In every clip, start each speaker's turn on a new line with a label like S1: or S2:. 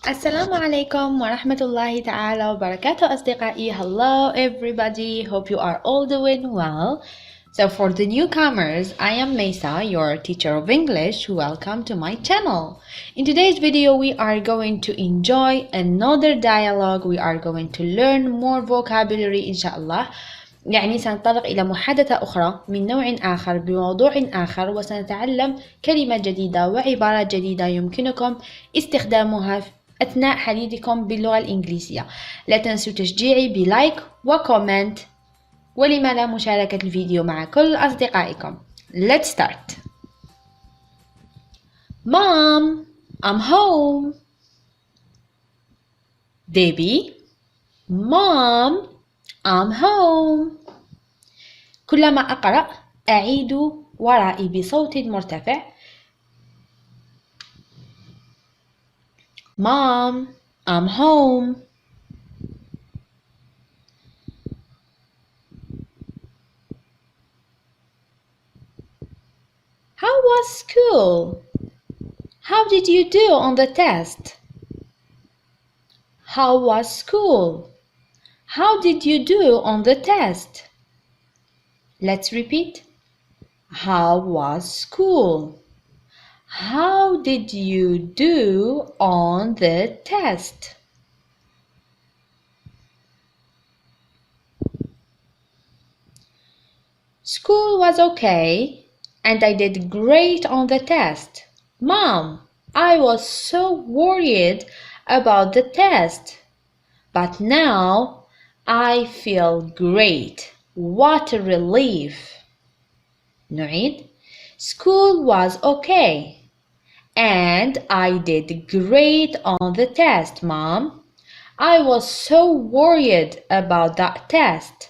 S1: السلام عليكم ورحمة الله تعالى وبركاته أصدقائي. Hello everybody, hope you are all doing well. So for the newcomers, I am Mesa, your teacher of English. Welcome to my channel. In today's video, we are going to enjoy another dialogue. We are going to learn more vocabulary إن شاء الله. يعني سنتطرق إلى محادثة أخرى من نوع آخر بموضوع آخر، وسنتعلم كلمة جديدة وعبارات جديدة يمكنكم استخدامها أثناء حديثكم باللغة الإنجليزية. لا تنسوا تشجيعي بلايك وكومنت، ولما لا مشاركة الفيديو مع كل أصدقائكم. Let's start. Mom, I'm home. Debbie, Mom, I'm home. كلما أقرأ أعيد ورائي بصوت مرتفع. Mom, I'm home. How was school? How did you do on the test? How was school? How did you do on the test? Let's repeat. How was school? How did you do on the test? School was okay, and I did great on the test. Mom, I was so worried about the test, but now I feel great. What a relief. نعيد. School was okay, and I did great on the test, Mom. I was so worried about that test,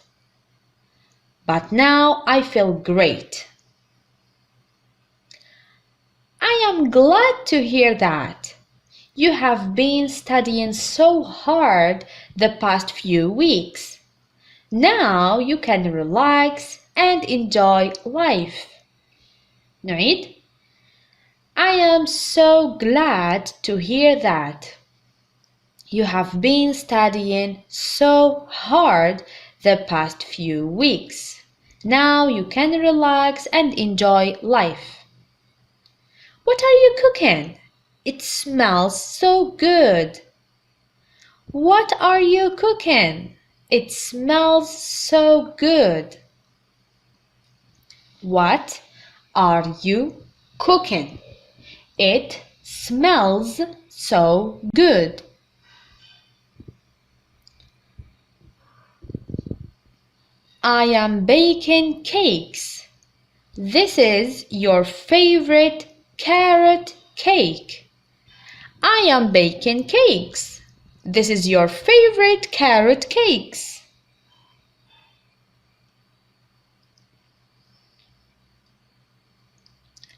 S1: but now I feel great. I am glad to hear that. You have been studying so hard the past few weeks. Now you can relax and enjoy life. نعيد. I am so glad to hear that. You have been studying so hard the past few weeks. Now you can relax and enjoy life. What are you cooking? It smells so good. What are you cooking? It smells so good. What are you cooking? It smells so good. I am baking cakes. This is your favorite carrot cake. I am baking cakes. This is your favorite carrot cakes.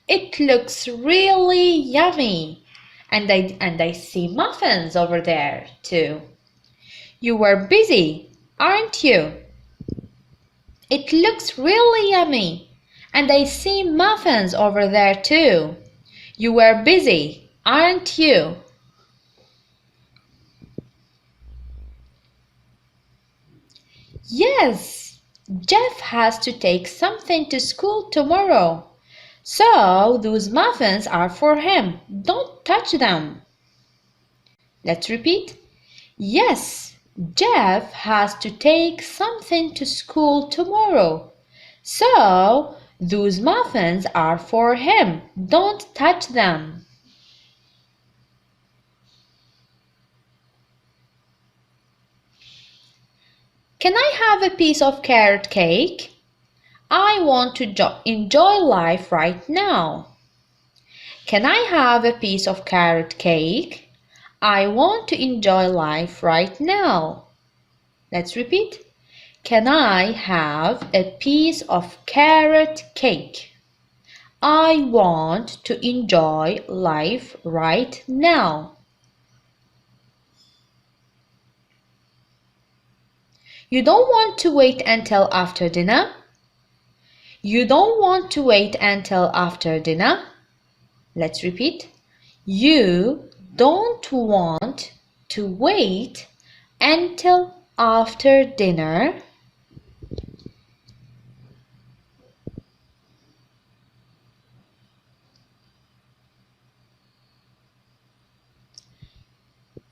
S1: It looks really yummy. And I see muffins over there too. You were busy, aren't you? It looks really yummy. And I see muffins over there too. You were busy, aren't you? Yes, Jeff has to take something to school tomorrow. So those muffins are for him. Don't touch them. Let's repeat. Yes, Jeff has to take something to school tomorrow. So those muffins are for him. Don't touch them. Can I have a piece of carrot cake? I want to enjoy life right now. Can I have a piece of carrot cake? I want to enjoy life right now. Let's repeat. Can I have a piece of carrot cake? I want to enjoy life right now. You don't want to wait until after dinner? You don't want to wait until after dinner? Let's repeat. You don't want to wait until after dinner.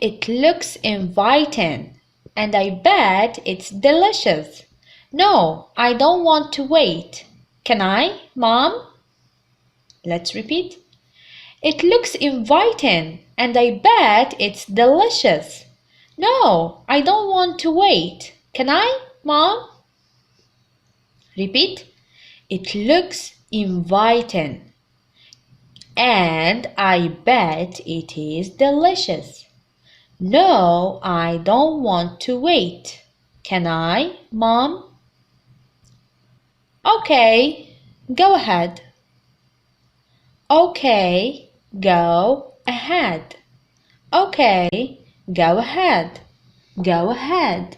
S1: It looks inviting, and I bet it's delicious. No, I don't want to wait. Can I, Mom? Let's repeat. It looks inviting, and I bet it's delicious. No, I don't want to wait. Can I, Mom? Repeat. It looks inviting, and I bet it is delicious. No, I don't want to wait. Can I, Mom? Okay, go ahead. Okay, go ahead. Okay, go ahead. Go ahead.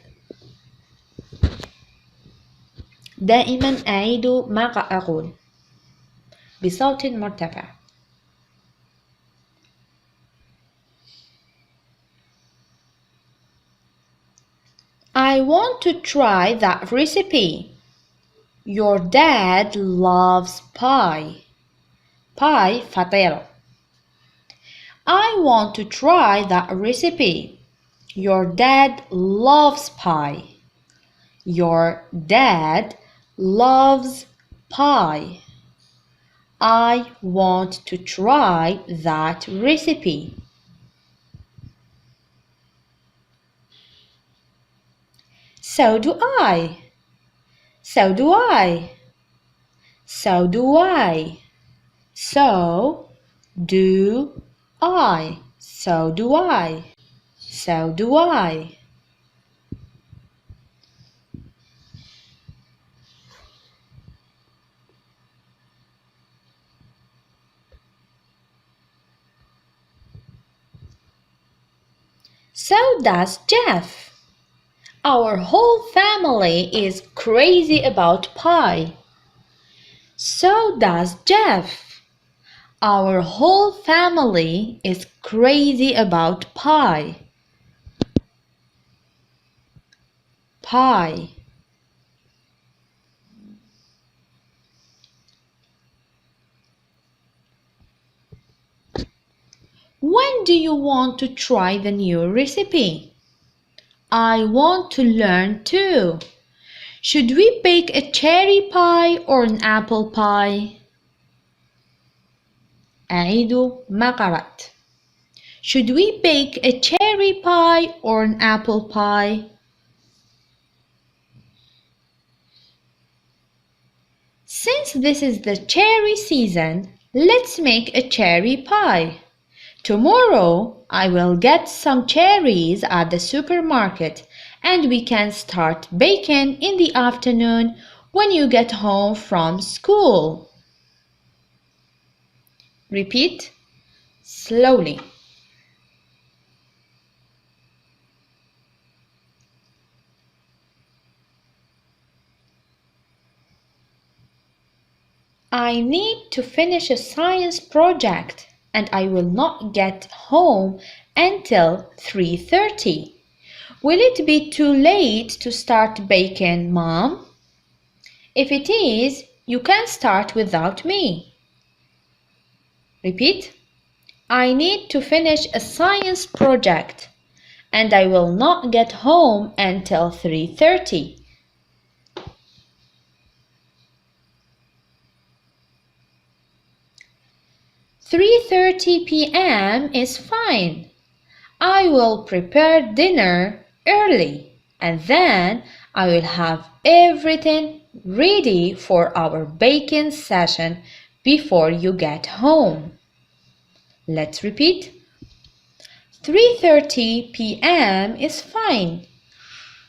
S1: دائما أعيد ما أقول بصوت مرتفع. I want to try that recipe. Your dad loves pie. Pie فطيرة. I want to try that recipe. Your dad loves pie. Your dad loves pie. I want to try that recipe. So do I. So do I. So do I. So do I. So do I. So do I. So does Jeff. Our whole family is crazy about pie. So does Jeff. Our whole family is crazy about pie. Pie. When do you want to try the new recipe? I want to learn too. Should we bake a cherry pie or an apple pie? أعيد ما قرأت. Should we bake a cherry pie or an apple pie? Since this is the cherry season, let's make a cherry pie. Tomorrow I will get some cherries at the supermarket and we can start baking in the afternoon when you get home from school. Repeat slowly. I need to finish a science project and I will not get home until 3:30. Will it be too late to start baking, Mom? If it is, you can start without me. Repeat. I need to finish a science project and I will not get home until 3:30. 3:30 p.m. is fine. I will prepare dinner early and then I will have everything ready for our baking session before you get home. Let's repeat. 3:30 p.m. is fine.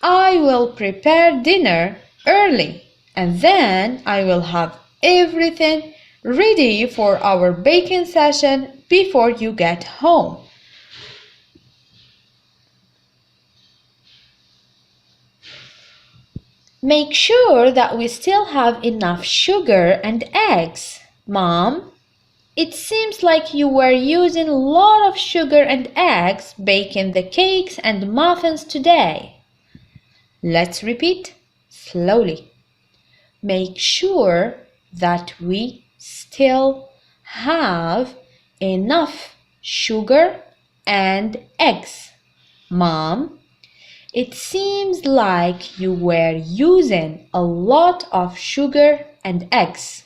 S1: I will prepare dinner early and then I will have everything ready for our baking session before you get home. Make sure that we still have enough sugar and eggs, Mom. It seems like you were using a lot of sugar and eggs baking the cakes and muffins today. Let's repeat slowly. Make sure that we still have enough sugar and eggs. Mom, it seems like you were using a lot of sugar and eggs.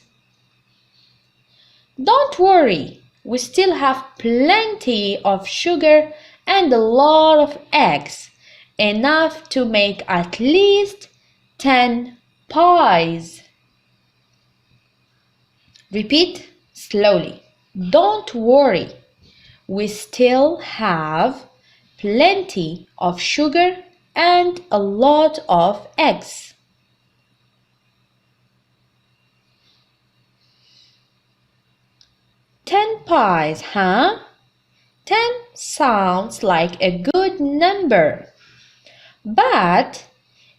S1: Don't worry, we still have plenty of sugar and a lot of eggs, enough to make at least 10 pies. Repeat slowly. Don't worry, we still have plenty of sugar and a lot of eggs. "10 pies, huh? 10 sounds like a good number, but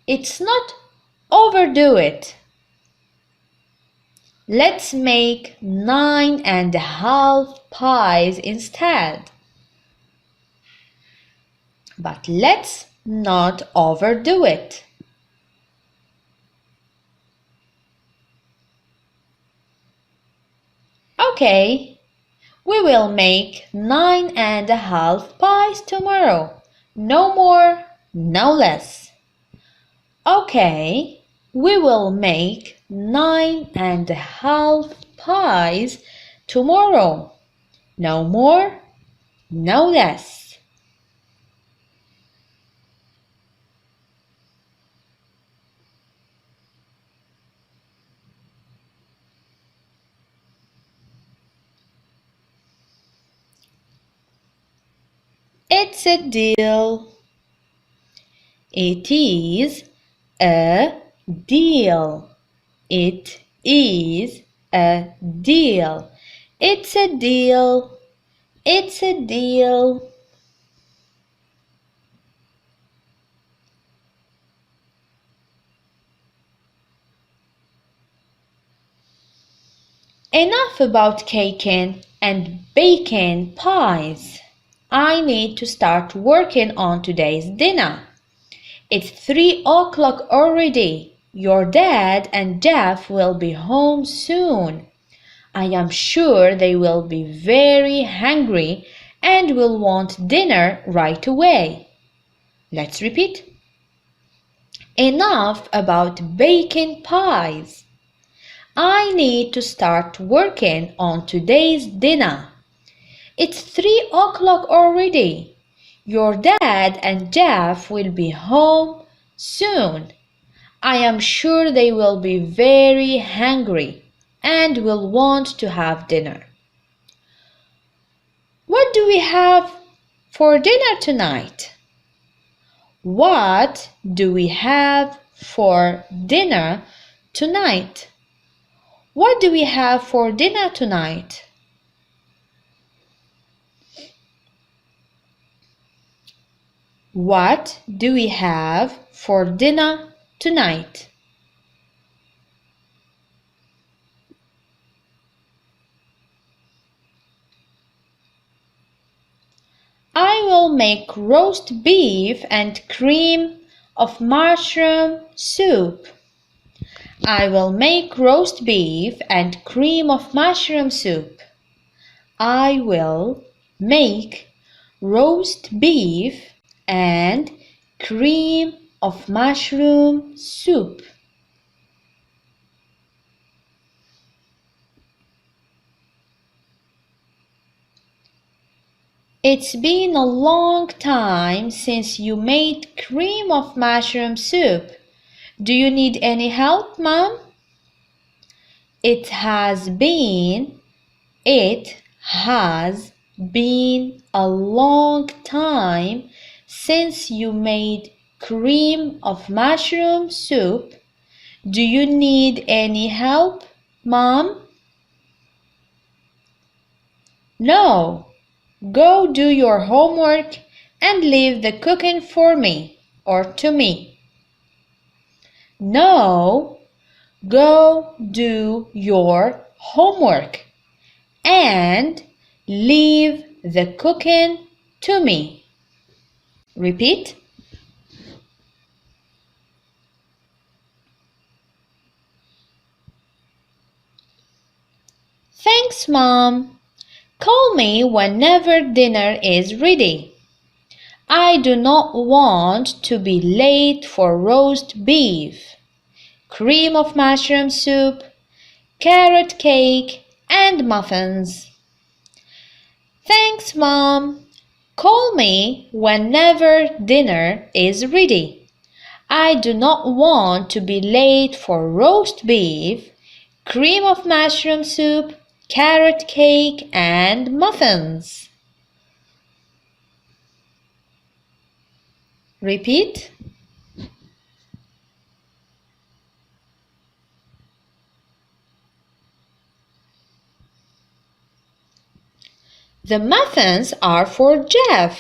S1: it's not overdo it. Let's make 9.5 pies instead. But let's not overdo it. Okay, we will make 9.5 pies tomorrow. No more, no less. Okay, we will make 9.5 pies tomorrow. No more, no less. It's a deal. It is a deal. It is a deal. It's a deal. It's a deal. Enough about caking and baking pies. I need to start working on today's dinner. It's 3 o'clock already. Your dad and Jeff will be home soon. I am sure they will be very hungry and will want dinner right away. Let's repeat. Enough about baking pies. I need to start working on today's dinner. It's 3 o'clock already. Your dad and Jeff will be home soon. I am sure they will be very hungry and will want to have dinner. What do we have for dinner tonight? What do we have for dinner tonight? What do we have for dinner tonight? What do we have for dinner tonight? I will make roast beef and cream of mushroom soup. I will make roast beef and cream of mushroom soup. I will make roast beef and cream of mushroom soup. It's been a long time since you made cream of mushroom soup. Do you need any help, Mom? It has been a long time since you made cream of mushroom soup. Do you need any help, Mom? No. Go do your homework and leave the cooking for me or to me. No. Go do your homework and leave the cooking to me. Repeat. Thanks, Mom. Call me whenever dinner is ready. I do not want to be late for roast beef, cream of mushroom soup, carrot cake, and muffins. Thanks, Mom. Call me whenever dinner is ready. I do not want to be late for roast beef, cream of mushroom soup, carrot cake, and muffins. Repeat. The muffins are for Jeff.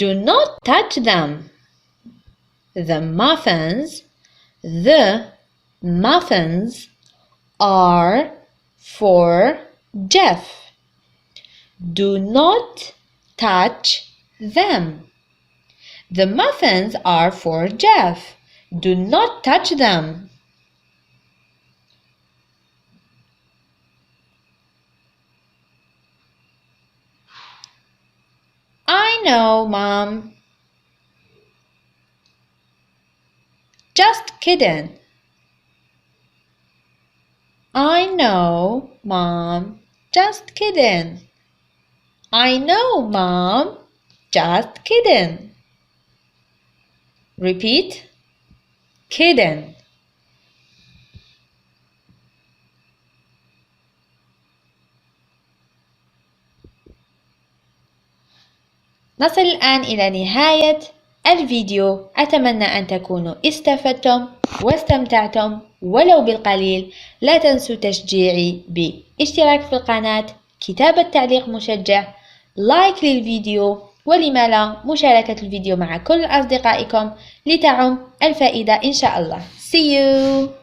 S1: Do not touch them. The muffins are for Jeff. Do not touch them. The muffins are for Jeff. Do not touch them. I know, Mom. Just kidding. I know, Mom. Just kidding. I know, Mom. Just kidding. Repeat. Kidding. نصل الآن إلى نهاية الفيديو. أتمنى أن تكونوا استفدتم واستمتعتم ولو بالقليل. لا تنسوا تشجيعي باشتراك في القناة، كتابة تعليق مشجع، لايك للفيديو، ولما لا مشاركة الفيديو مع كل أصدقائكم لتعم الفائدة إن شاء الله. See you!